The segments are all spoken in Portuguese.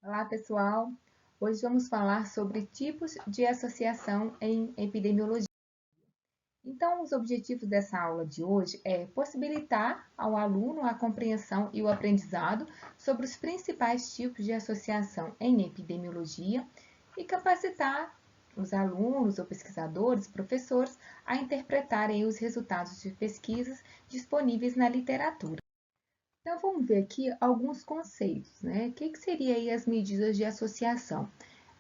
Olá, pessoal! Hoje vamos falar sobre tipos de associação em epidemiologia. Então, os objetivos dessa aula de hoje é possibilitar ao aluno a compreensão e o aprendizado sobre os principais tipos de associação em epidemiologia e capacitar os alunos ou pesquisadores, professores, a interpretarem os resultados de pesquisas disponíveis na literatura. Então, vamos ver aqui alguns conceitos, né? O que seria aí as medidas de associação?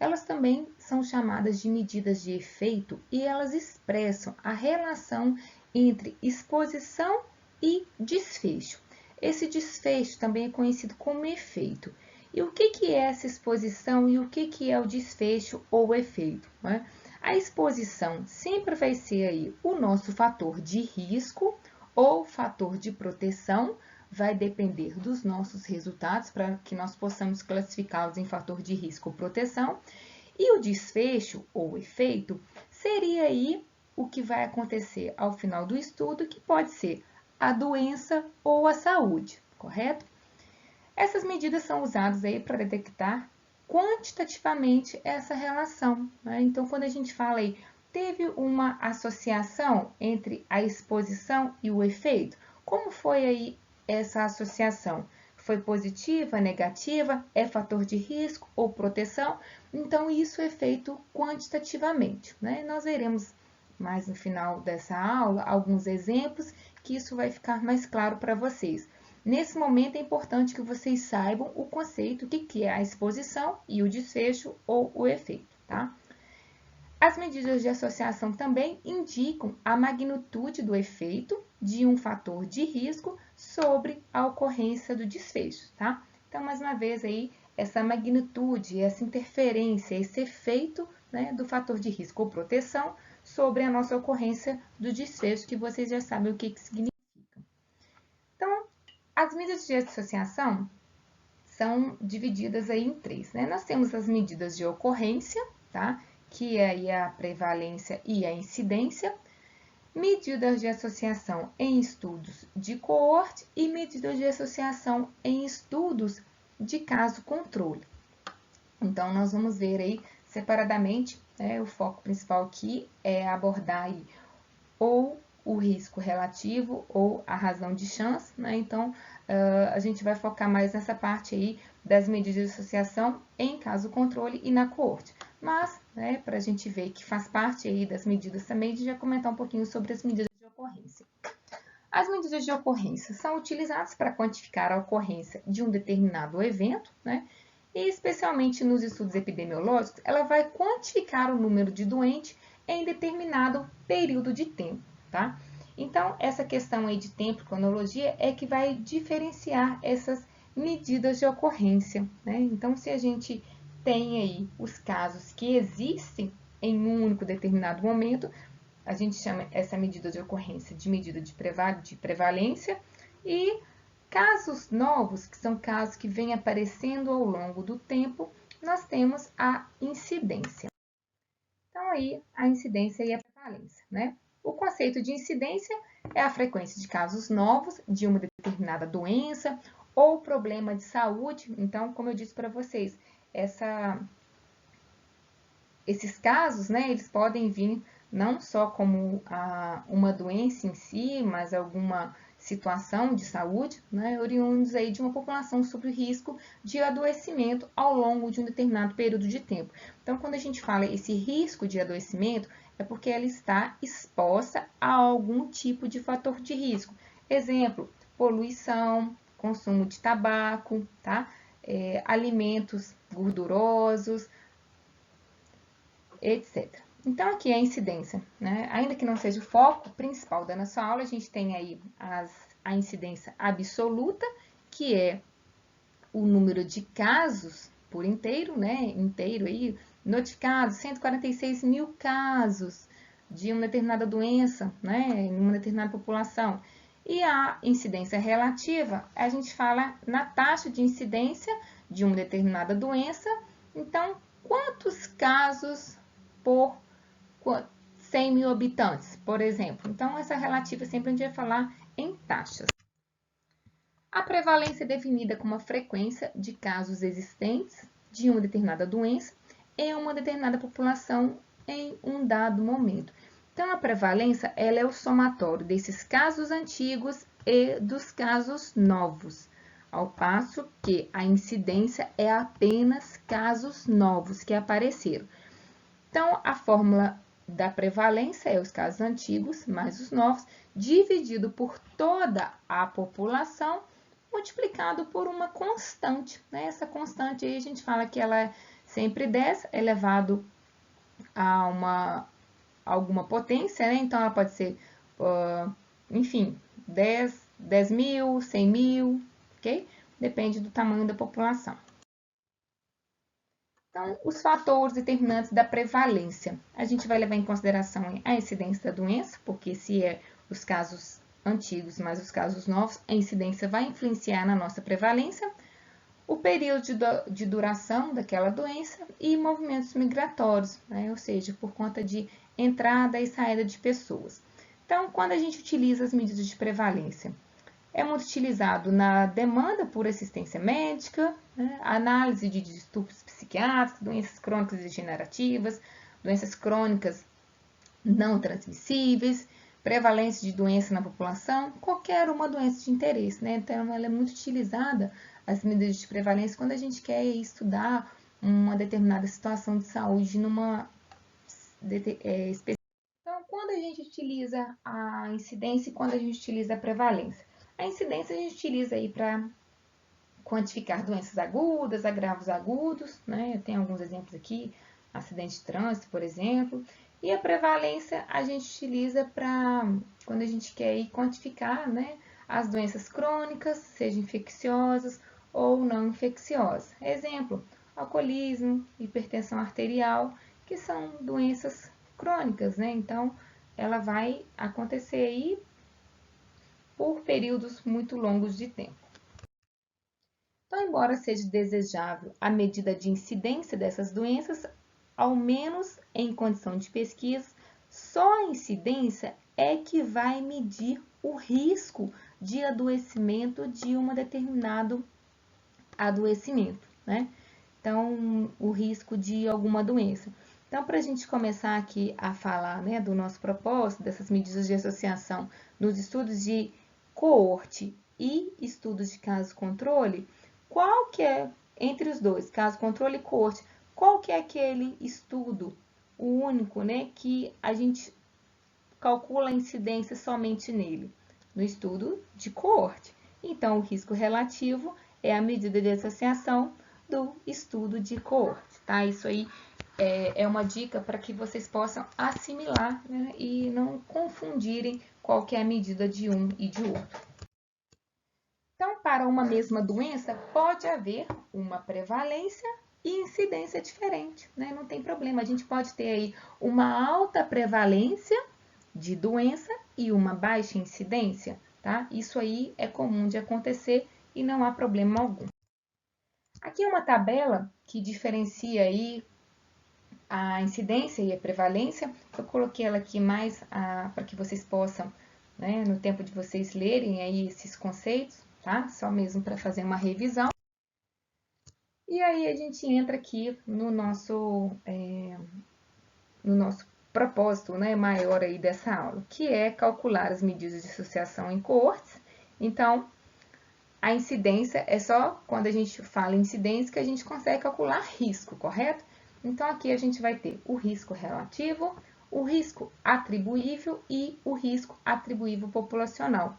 Elas também são chamadas de medidas de efeito e elas expressam a relação entre exposição e desfecho. Esse desfecho também é conhecido como efeito. E o que é essa exposição e o que é o desfecho ou efeito, né? A exposição sempre vai ser aí o nosso fator de risco ou fator de proteção, vai depender dos nossos resultados para que nós possamos classificá-los em fator de risco ou proteção. E o desfecho ou efeito seria aí o que vai acontecer ao final do estudo, que pode ser a doença ou a saúde, correto? Essas medidas são usadas aí para detectar quantitativamente essa relação, né? Então, quando a gente fala aí, teve uma associação entre a exposição e o efeito, como foi aí essa associação? Foi positiva, negativa, é fator de risco ou proteção? Então, isso é feito quantitativamente, né? Nós veremos mais no final dessa aula alguns exemplos que isso vai ficar mais claro para vocês. Nesse momento é importante que vocês saibam o conceito, o que é a exposição e o desfecho ou o efeito, tá? As medidas de associação também indicam a magnitude do efeito de um fator de risco sobre a ocorrência do desfecho, tá? Então, mais uma vez aí, essa magnitude, essa interferência, esse efeito, né, do fator de risco ou proteção sobre a nossa ocorrência do desfecho, que vocês já sabem o que significa. Então, as medidas de associação são divididas aí em três, né? Nós temos as medidas de ocorrência, tá? Que é aí a prevalência e a incidência, medidas de associação em estudos de coorte e medidas de associação em estudos de caso-controle. Então, nós vamos ver aí separadamente, né? O foco principal aqui é abordar aí ou o risco relativo ou a razão de chance, né? Então, a gente vai focar mais nessa parte aí das medidas de associação em caso controle e na coorte. Mas, né, para a gente ver que faz parte aí das medidas também, a gente já comentar um pouquinho sobre as medidas de ocorrência. As medidas de ocorrência são utilizadas para quantificar a ocorrência de um determinado evento, né? E especialmente nos estudos epidemiológicos, ela vai quantificar o número de doentes em determinado período de tempo, tá? Então, essa questão aí de tempo, cronologia, é que vai diferenciar essas medidas de ocorrência, né? Então, se a gente tem aí os casos que existem em um único determinado momento, a gente chama essa medida de ocorrência de medida de prevalência, e casos novos, que são casos que vêm aparecendo ao longo do tempo, nós temos a incidência. Então, aí, a incidência e a prevalência, né? O conceito de incidência é a frequência de casos novos de uma determinada doença ou problema de saúde. Então, como eu disse para vocês, esses casos, né, eles podem vir não só como uma doença em si, mas alguma situação de saúde, né, oriundos aí de uma população sob risco de adoecimento ao longo de um determinado período de tempo. Então, quando a gente fala esse risco de adoecimento, é porque ela está exposta a algum tipo de fator de risco. Exemplo, poluição, consumo de tabaco, tá? Alimentos gordurosos, etc. Então, aqui é a incidência, né? Ainda que não seja o foco principal da nossa aula, a gente tem aí a incidência absoluta, que é o número de casos por inteiro, né? Inteiro aí, notificados, 146 mil casos de uma determinada doença, né? Em uma determinada população. E a incidência relativa, a gente fala na taxa de incidência de uma determinada doença. Então, quantos casos por 100 mil habitantes, por exemplo? Então, essa relativa sempre a gente vai falar em taxas. A prevalência é definida como a frequência de casos existentes, de uma determinada doença em uma determinada população em um dado momento. Então, a prevalência ela é o somatório desses casos antigos e dos casos novos, ao passo que a incidência é apenas casos novos que apareceram. Então, a fórmula da prevalência é os casos antigos mais os novos, dividido por toda a população, multiplicado por uma constante. Né? Essa constante aí a gente fala que ela é sempre 10 elevado a alguma potência, né? Então ela pode ser, enfim, 10 mil, 100 mil, ok? Depende do tamanho da população. Então, os fatores determinantes da prevalência. A gente vai levar em consideração a incidência da doença, porque se é os casos antigos mais os casos novos, a incidência vai influenciar na nossa prevalência, o período de duração daquela doença e movimentos migratórios, né? Ou seja, por conta de entrada e saída de pessoas. Então, quando a gente utiliza as medidas de prevalência, é muito utilizado na demanda por assistência médica, né? Análise de distúrbios psiquiátricos, doenças crônicas degenerativas, doenças crônicas não transmissíveis, prevalência de doença na população, qualquer uma doença de interesse, né? Então, ela é muito utilizada, as medidas de prevalência, quando a gente quer estudar uma determinada situação de saúde numa específica. Então, quando a gente utiliza a incidência e quando a gente utiliza a prevalência? A incidência a gente utiliza aí para quantificar doenças agudas, agravos agudos, né? Tem alguns exemplos aqui, acidente de trânsito, por exemplo. E a prevalência a gente utiliza para quando a gente quer ir quantificar, né, as doenças crônicas, sejam infecciosas ou não infecciosas. Exemplo, alcoolismo, hipertensão arterial, que são doenças crônicas, né? Então, ela vai acontecer aí por períodos muito longos de tempo. Então, embora seja desejável a medida de incidência dessas doenças, ao menos em condição de pesquisa, só a incidência é que vai medir o risco de adoecimento de um determinado adoecimento, né? Então, o risco de alguma doença. Então, para a gente começar aqui a falar, né, do nosso propósito, dessas medidas de associação nos estudos de coorte e estudos de caso-controle, qual que é, entre os dois, caso-controle e coorte, qual que é aquele estudo, o único, né, que a gente calcula a incidência somente nele? No estudo de coorte. Então, o risco relativo é a medida de associação do estudo de coorte, tá? Isso aí é uma dica para que vocês possam assimilar, né, e não confundirem qual que é a medida de um e de outro. Então, para uma mesma doença, pode haver uma prevalência e incidência diferente, né? Não tem problema, a gente pode ter aí uma alta prevalência de doença e uma baixa incidência, tá? Isso aí é comum de acontecer e não há problema algum. Aqui é uma tabela que diferencia aí a incidência e a prevalência. Eu coloquei ela aqui mais para que vocês possam, né, no tempo de vocês lerem aí esses conceitos, tá? Só mesmo para fazer uma revisão. E aí a gente entra aqui no nosso propósito, né, maior aí dessa aula, que é calcular as medidas de associação em coortes. Então, a incidência é só quando a gente fala em incidência que a gente consegue calcular risco, correto? Então, aqui a gente vai ter o risco relativo, o risco atribuível e o risco atribuível populacional.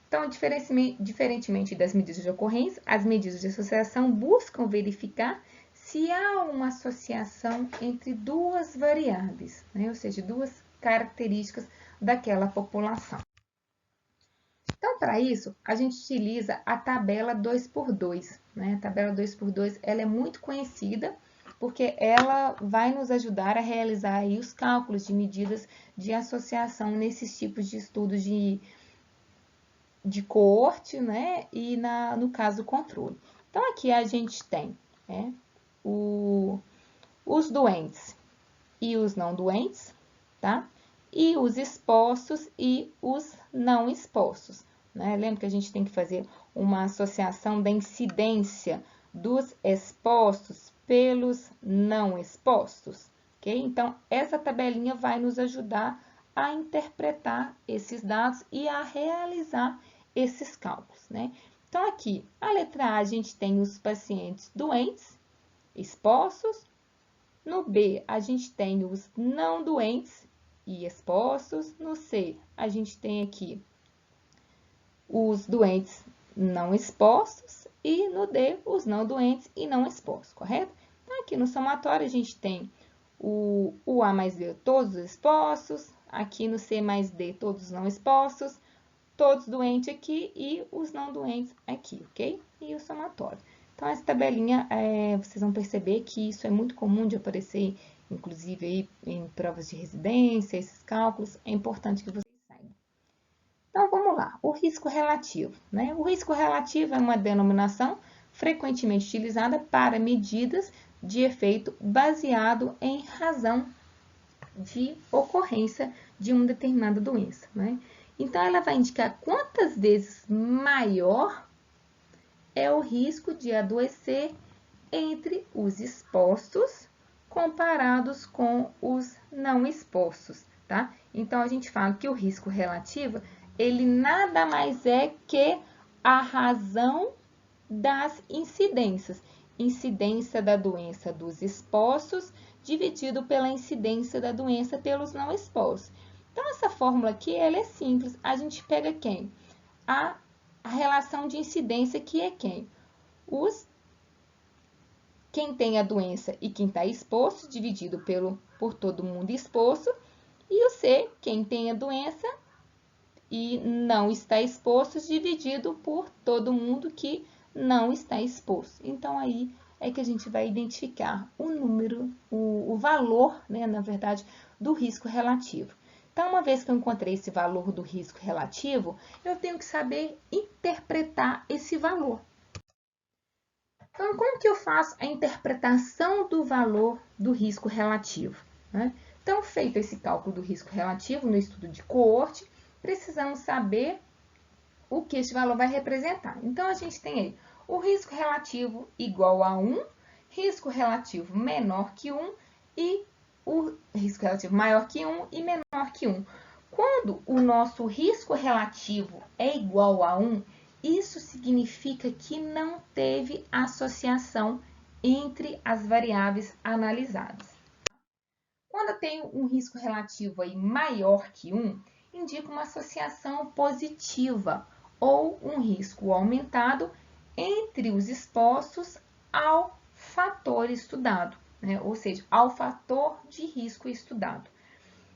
Então, diferentemente das medidas de ocorrência, as medidas de associação buscam verificar se há uma associação entre duas variáveis, né? Ou seja, duas características daquela população. Então, para isso, a gente utiliza a tabela 2x2, né? A tabela 2x2 ela é muito conhecida porque ela vai nos ajudar a realizar aí os cálculos de medidas de associação nesses tipos de estudos de coorte, né? E no caso, controle. Então, aqui a gente tem, né, os doentes e os não doentes, tá? E os expostos e os não expostos, né? Lembra que a gente tem que fazer uma associação da incidência dos expostos pelos não expostos, ok? Então, essa tabelinha vai nos ajudar a interpretar esses dados e a realizar esses cálculos, né? Então, aqui, a letra A, a gente tem os pacientes doentes, expostos. No B, a gente tem os não doentes e expostos. No C, a gente tem aqui os doentes não expostos. E no D, os não doentes e não expostos, correto? Então, aqui no somatório, a gente tem o A mais B, todos os expostos. Aqui no C mais D, todos os não expostos. Todos doentes aqui e os não doentes aqui, ok? E o somatório. Então, essa tabelinha, vocês vão perceber que isso é muito comum de aparecer, inclusive aí em provas de residência, esses cálculos, é importante que vocês saibam. Então, vamos lá, o risco relativo, né? O risco relativo é uma denominação frequentemente utilizada para medidas de efeito baseado em razão de ocorrência de uma determinada doença, né? Então, ela vai indicar quantas vezes maior é o risco de adoecer entre os expostos comparados com os não expostos, tá? Então, a gente fala que o risco relativo, ele nada mais é que a razão das incidências. Incidência da doença dos expostos dividido pela incidência da doença pelos não expostos. Então, essa fórmula aqui, ela é simples. A gente pega quem? A relação de incidência, que é quem? Quem tem a doença e quem está exposto, dividido por todo mundo exposto. E o C, quem tem a doença e não está exposto, dividido por todo mundo que não está exposto. Então, aí é que a gente vai identificar o número, o valor, né, na verdade, do risco relativo. Então, uma vez que eu encontrei esse valor do risco relativo, eu tenho que saber interpretar esse valor. Então, como que eu faço a interpretação do valor do risco relativo, né? Então, feito esse cálculo do risco relativo no estudo de coorte, precisamos saber o que este valor vai representar. Então, a gente tem aí o risco relativo igual a 1, risco relativo menor que 1 e o risco relativo maior que 1 e menor que 1. Quando o nosso risco relativo é igual a 1, isso significa que não teve associação entre as variáveis analisadas. Quando eu tenho um risco relativo aí maior que 1, indica uma associação positiva ou um risco aumentado entre os expostos ao fator estudado, né? Ou seja, ao fator de risco estudado.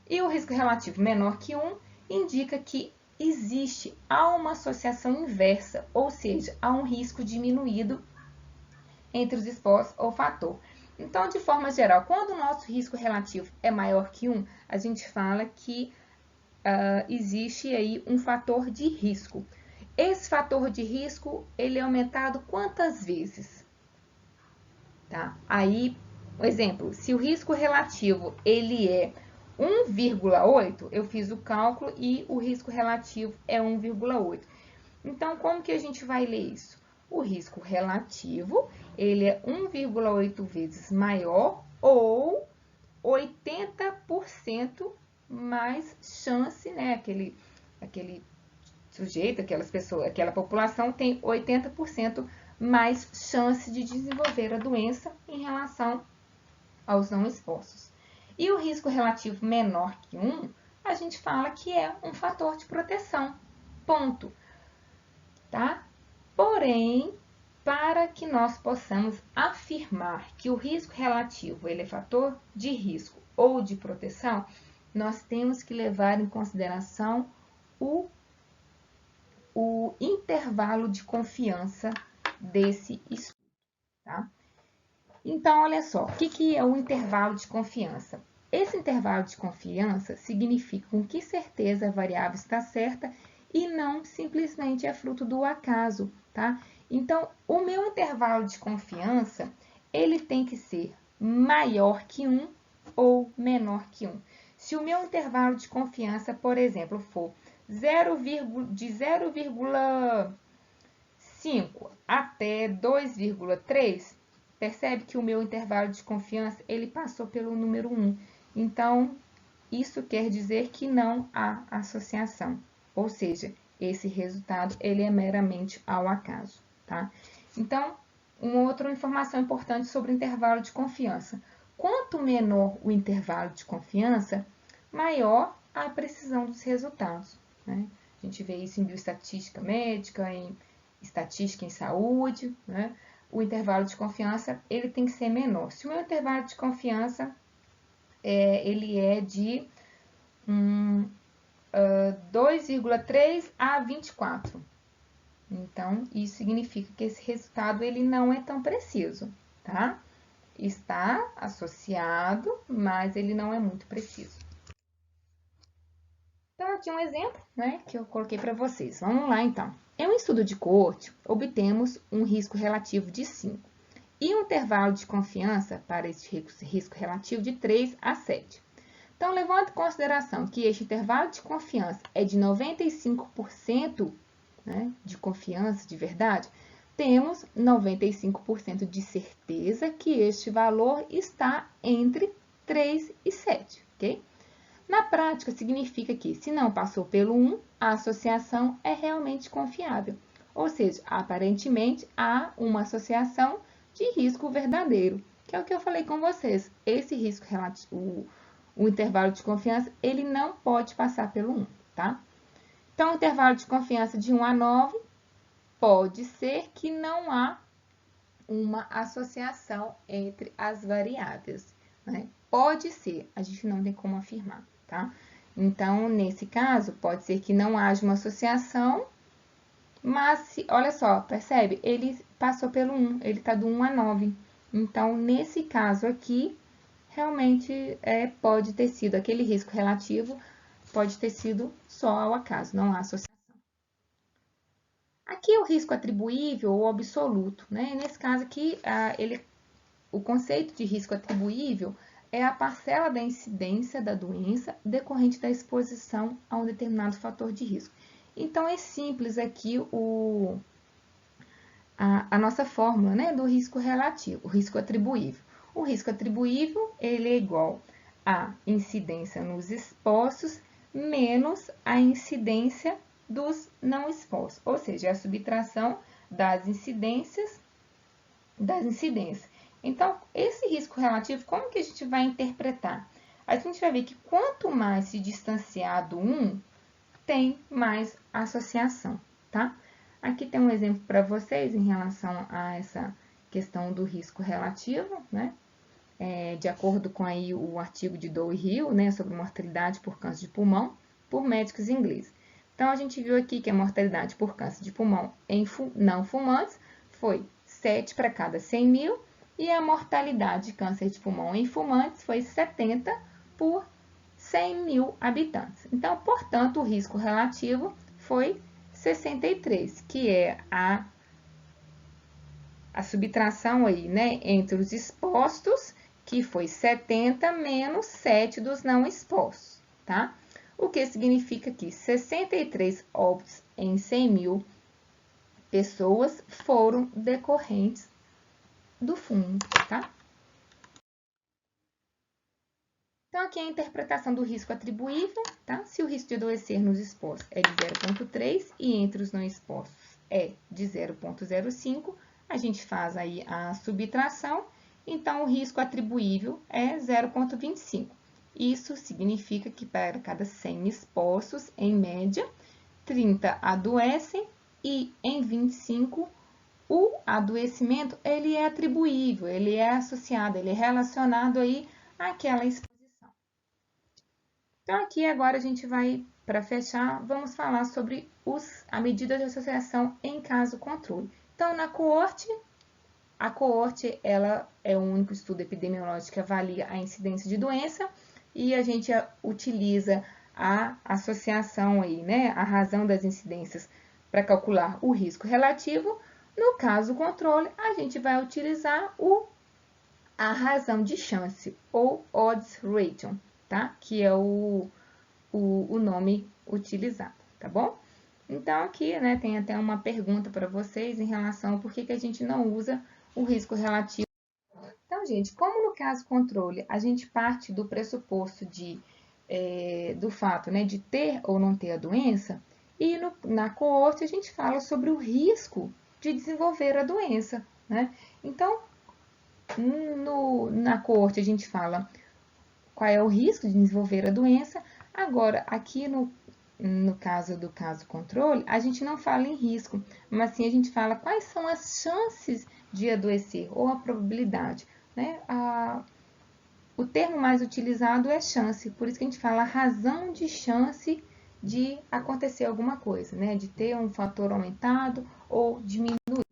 E o risco relativo menor que 1 indica que há uma associação inversa, ou seja, há um risco diminuído entre os expostos ao fator. Então, de forma geral, quando o nosso risco relativo é maior que 1, a gente fala que existe aí um fator de risco. Esse fator de risco, ele é aumentado quantas vezes? Tá? Aí, um exemplo, se o risco relativo ele é 1,8, eu fiz o cálculo e o risco relativo é 1,8. Então, como que a gente vai ler isso? O risco relativo, ele é 1,8 vezes maior ou 80% mais chance, né? Aquele sujeito, aquela população tem 80% mais chance de desenvolver a doença em relação aos não expostos. E o risco relativo menor que 1, a gente fala que é um fator de proteção, ponto. Tá? Porém, para que nós possamos afirmar que o risco relativo ele é fator de risco ou de proteção, nós temos que levar em consideração o intervalo de confiança desse estudo. Tá? Então, olha só, o que é o intervalo de confiança? Esse intervalo de confiança significa com que certeza a variável está certa e não simplesmente é fruto do acaso, tá? Então, o meu intervalo de confiança, ele tem que ser maior que 1 ou menor que 1. Se o meu intervalo de confiança, por exemplo, for de 0,5 até 2,3, percebe que o meu intervalo de confiança, ele passou pelo número 1. Então, isso quer dizer que não há associação. Ou seja, esse resultado, ele é meramente ao acaso, tá? Então, uma outra informação importante sobre o intervalo de confiança. Quanto menor o intervalo de confiança, maior a precisão dos resultados, né? A gente vê isso em bioestatística médica, em estatística em saúde, né? O intervalo de confiança, ele tem que ser menor. Se o meu intervalo de confiança ele é de 2,3 a 24. Então, isso significa que esse resultado ele não é tão preciso, tá? Está associado, mas ele não é muito preciso. Então, aqui um exemplo, né, que eu coloquei para vocês. Vamos lá, então. Em um estudo de coorte, obtemos um risco relativo de 5 e um intervalo de confiança para este risco relativo de 3 a 7. Então, levando em consideração que este intervalo de confiança é de 95%, né, de confiança de verdade, temos 95% de certeza que este valor está entre 3 e 7, ok? Na prática, significa que, se não passou pelo 1, a associação é realmente confiável. Ou seja, aparentemente, há uma associação de risco verdadeiro, que é o que eu falei com vocês. Esse risco relativo, o intervalo de confiança, ele não pode passar pelo 1, tá? Então, o intervalo de confiança de 1 a 9 pode ser que não há uma associação entre as variáveis, né? Pode ser, a gente não tem como afirmar, tá? Então, nesse caso, pode ser que não haja uma associação, mas, olha só, percebe? Ele passou pelo 1, ele está do 1 a 9. Então, nesse caso aqui, realmente pode ter sido aquele risco relativo, pode ter sido só ao acaso, não há associação. Aqui é o risco atribuível ou absoluto, né? Nesse caso aqui, o conceito de risco atribuível é a parcela da incidência da doença decorrente da exposição a um determinado fator de risco. Então, é simples aqui a nossa fórmula, né, do risco relativo, o risco atribuível. O risco atribuível, ele é igual à incidência nos expostos menos a incidência dos não expostos, ou seja, a subtração das incidências das incidências. Então, esse risco relativo, como que a gente vai interpretar? A gente vai ver que quanto mais se distanciar do 1, tem mais associação, tá? Aqui tem um exemplo para vocês em relação a essa questão do risco relativo, né? De acordo com aí o artigo de Doe Hill, né, sobre mortalidade por câncer de pulmão, por médicos ingleses. Então, a gente viu aqui que a mortalidade por câncer de pulmão em não fumantes foi 7 para cada 100 mil, e a mortalidade de câncer de pulmão em fumantes foi 70 por 100 mil habitantes. Então, portanto, o risco relativo foi 63, que é a subtração aí, né, entre os expostos, que foi 70 menos 7 dos não expostos, tá? O que significa que 63 óbitos em 100 mil pessoas foram decorrentes do fumo, tá? Então, aqui é a interpretação do risco atribuível, tá? Se o risco de adoecer nos expostos é de 0,3 e entre os não expostos é de 0,05, a gente faz aí a subtração, então o risco atribuível é 0,25. Isso significa que para cada 100 expostos, em média, 30 adoecem e em 25 o adoecimento ele é atribuível, ele é associado, ele é relacionado aí àquela exposição. Então, aqui agora a gente vai, para fechar, vamos falar sobre a medida de associação em caso controle. Então, na coorte, a coorte ela é o único estudo epidemiológico que avalia a incidência de doença e a gente utiliza a associação aí, né, a razão das incidências para calcular o risco relativo. No caso controle, a gente vai utilizar a razão de chance, ou odds ratio, tá? Que é o nome utilizado, tá bom? Então, aqui, né, tem até uma pergunta para vocês em relação ao porquê que a gente não usa o risco relativo Então, gente, como no caso controle, a gente parte do pressuposto do fato, né, de ter ou não ter a doença, e na coorte a gente fala sobre o risco de desenvolver a doença, né? Então, na coorte a gente fala qual é o risco de desenvolver a doença. Agora, aqui no caso do caso controle, a gente não fala em risco, mas sim a gente fala quais são as chances de adoecer, ou a probabilidade, né? O termo mais utilizado é chance, por isso que a gente fala razão de chance de acontecer alguma coisa, né? De ter um fator aumentado ou diminuído.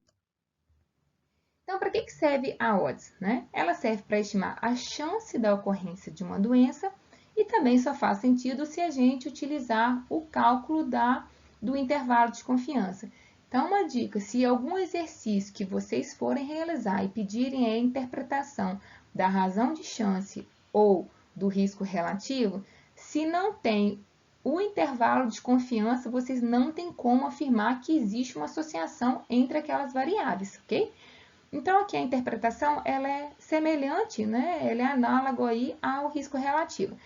Então, para que serve a odds, né? Ela serve para estimar a chance da ocorrência de uma doença e também só faz sentido se a gente utilizar o cálculo do intervalo de confiança. Então, uma dica, se algum exercício que vocês forem realizar e pedirem a interpretação da razão de chance ou do risco relativo, se não tem o intervalo de confiança, vocês não têm como afirmar que existe uma associação entre aquelas variáveis, ok? Então, aqui a interpretação ela é semelhante, né? Ela é análogo aí ao risco relativo.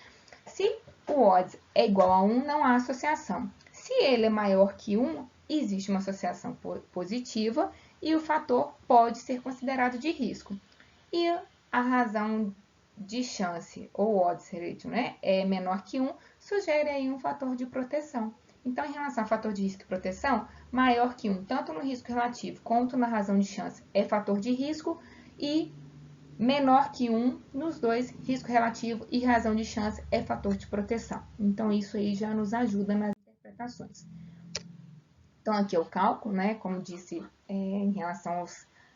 Se o odds é igual a 1, não há associação. Se ele é maior que 1, existe uma associação positiva e o fator pode ser considerado de risco. E a razão de chance, ou odds ratio, né, é menor que 1, sugere aí um fator de proteção. Então, em relação ao fator de risco e proteção, maior que 1, tanto no risco relativo quanto na razão de chance, é fator de risco, e menor que 1 nos dois, risco relativo e razão de chance, é fator de proteção. Então, isso aí já nos ajuda nas interpretações. Então, aqui é o cálculo, né? Como disse, em relação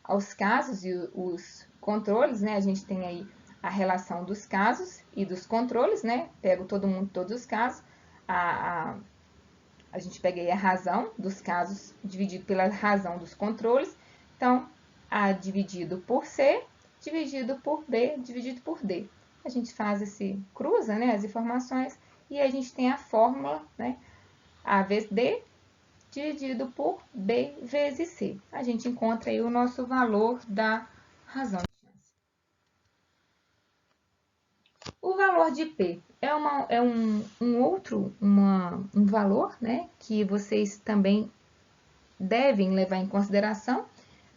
aos casos e os controles, né? A gente tem aí a relação dos casos e dos controles, né? Pego todo mundo, todos os casos. A gente pega aí a razão dos casos dividido pela razão dos controles. Então, A dividido por C, dividido por B, dividido por D. A gente faz cruza, né? As informações e a gente tem a fórmula, né? A vezes D dividido por B vezes C. A gente encontra aí o nosso valor da razão de chance. O valor de P é um valor, né, que vocês também devem levar em consideração.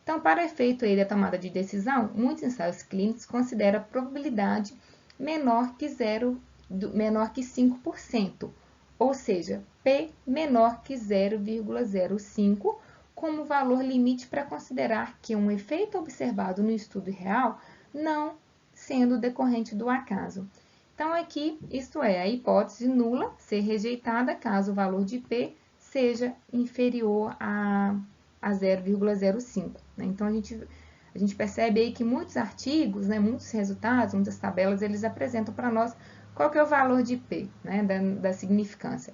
Então, para efeito aí da tomada de decisão, muitos ensaios clínicos consideram a probabilidade menor que 5%, ou seja, P menor que 0,05 como valor limite para considerar que um efeito observado no estudo real não sendo decorrente do acaso. Então, aqui, isto é, a hipótese nula ser rejeitada caso o valor de P seja inferior a 0,05. Né? Então, a gente percebe aí que muitos artigos, né, muitos resultados, muitas tabelas, eles apresentam para nós qual que é o valor de P, né, da significância.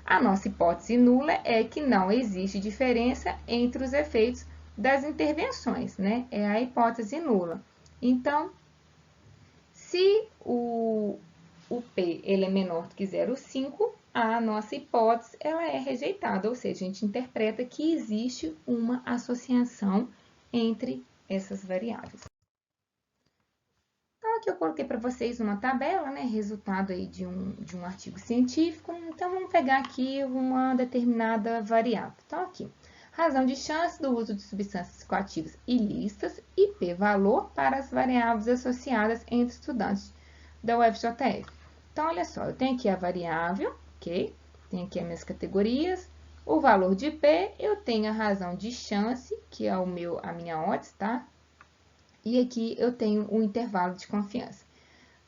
A nossa hipótese nula é que não existe diferença entre os efeitos das intervenções, né? É a hipótese nula. Então, se o P ele é menor do que 0,5, a nossa hipótese ela é rejeitada, ou seja, a gente interpreta que existe uma associação entre essas variáveis. Então, aqui eu coloquei para vocês uma tabela, né, resultado aí de um artigo científico. Então, vamos pegar aqui uma determinada variável. Então, aqui, razão de chance do uso de substâncias psicoativas ilícitas e p-valor para as variáveis associadas entre estudantes da UFJF. Então, olha só, eu tenho aqui a variável, ok? Tenho aqui as minhas categorias, o valor de P, eu tenho a razão de chance, que é a minha odds, tá? E aqui eu tenho o intervalo de confiança.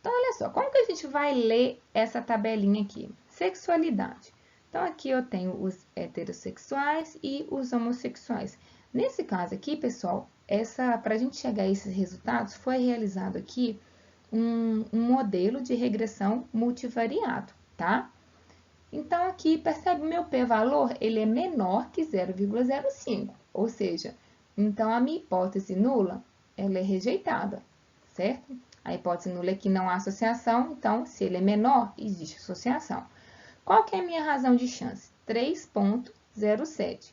Então, olha só, como que a gente vai ler essa tabelinha aqui? Sexualidade. Então, aqui eu tenho os heterossexuais e os homossexuais. Nesse caso aqui, pessoal, para a gente chegar a esses resultados, foi realizado aqui um modelo de regressão multivariado, tá? Então, aqui, percebe o meu p-valor? Ele é menor que 0,05, ou seja, então a minha hipótese nula, ela é rejeitada, certo? A hipótese nula é que não há associação, então, se ele é menor, existe associação. Qual que é a minha razão de chance? 3,07.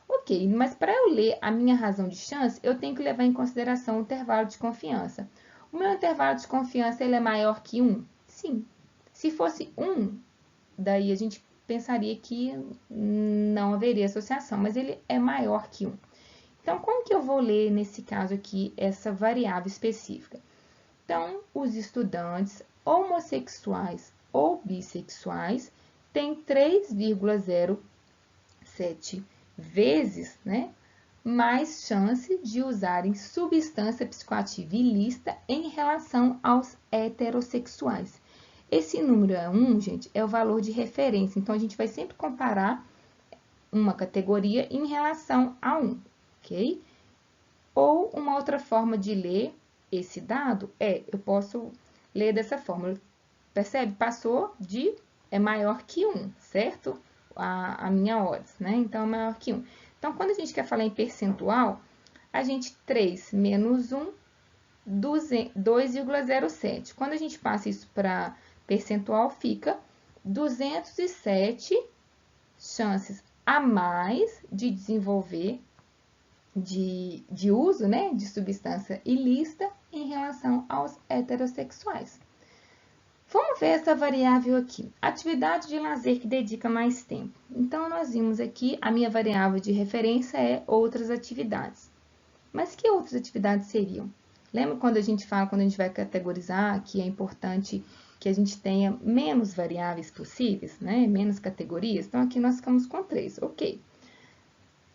Ok, mas para eu ler a minha razão de chance, eu tenho que levar em consideração o intervalo de confiança. O meu intervalo de confiança ele é maior que 1? Sim. Se fosse 1, daí a gente pensaria que não haveria associação, mas ele é maior que 1. Então, como que eu vou ler, nesse caso aqui, essa variável específica? Então, os estudantes homossexuais ou bissexuais têm 3,07 vezes, né, mais chance de usarem substância psicoativa ilícita em relação aos heterossexuais. Esse número 1, gente, é o valor de referência. Então, a gente vai sempre comparar uma categoria em relação a 1, ok? Ou uma outra forma de ler esse dado eu posso ler dessa forma. Percebe? Passou de é maior que 1, certo? A minha odds, né? Então, é maior que 1. Então, quando a gente quer falar em percentual, a gente 3 menos 1, 2,07. Quando a gente passa isso para percentual, fica 207 chances a mais de desenvolver de uso, né, de substância ilícita em relação aos heterossexuais. Vamos ver essa variável aqui. Atividade de lazer que dedica mais tempo. Então, nós vimos aqui, a minha variável de referência é outras atividades. Mas que outras atividades seriam? Lembra quando a gente fala, quando a gente vai categorizar, que é importante que a gente tenha menos variáveis possíveis, né? Menos categorias? Então, aqui nós ficamos com 3, ok.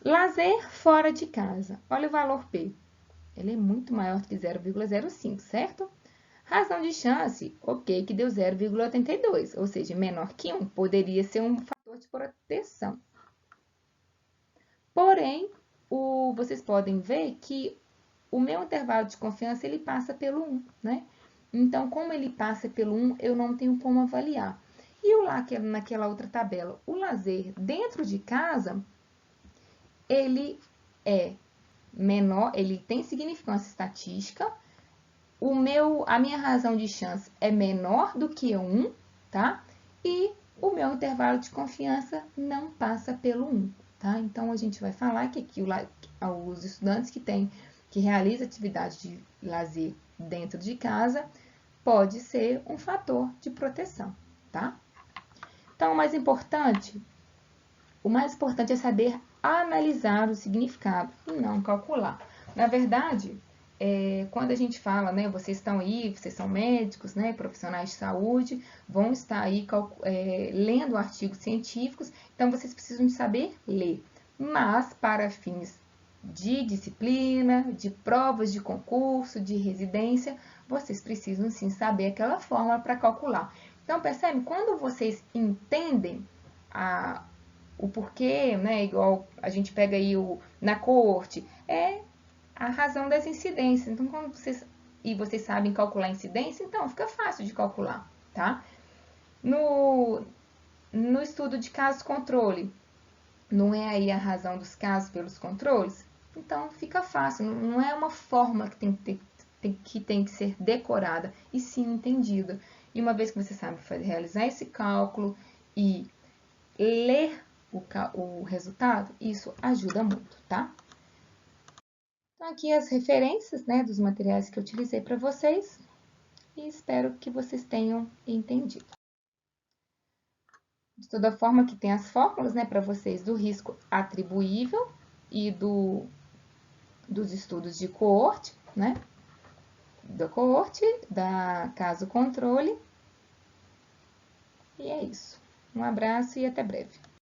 Lazer fora de casa. Olha o valor P. Ele é muito maior do que 0,05, certo? Razão de chance, ok, que deu 0,82, ou seja, menor que 1. Poderia ser um fator de proteção. Porém, vocês podem ver que o meu intervalo de confiança ele passa pelo 1, né? Então, como ele passa pelo 1, eu não tenho como avaliar. E naquela outra tabela, o lazer dentro de casa, ele é menor, ele tem significância estatística. A minha razão de chance é menor do que 1, tá? E o meu intervalo de confiança não passa pelo 1, tá? Então, a gente vai falar que aqui os estudantes que realizam atividade de lazer dentro de casa pode ser um fator de proteção, tá? Então, o mais importante é saber analisar o significado e não calcular. Na verdade, quando a gente fala, né, vocês estão aí, vocês são médicos, né, profissionais de saúde, vão estar aí lendo artigos científicos, então vocês precisam saber ler. Mas, para fins de disciplina, de provas de concurso, de residência, vocês precisam sim saber aquela fórmula para calcular. Então, percebe? Quando vocês entendem o porquê, né, igual a gente pega aí na coorte, é a razão das incidências. Então, quando vocês sabem calcular a incidência, então fica fácil de calcular, tá? No estudo de caso-controle, não é aí a razão dos casos pelos controles? Então, fica fácil, não é uma fórmula que tem que ser decorada, e sim entendida. E uma vez que você sabe realizar esse cálculo e ler o resultado, isso ajuda muito, tá? Então, aqui as referências, né, dos materiais que eu utilizei para vocês e espero que vocês tenham entendido. De toda forma, aqui tem as fórmulas, né, para vocês do risco atribuível e dos estudos de coorte, né, da coorte, da caso controle. E é isso. Um abraço e até breve.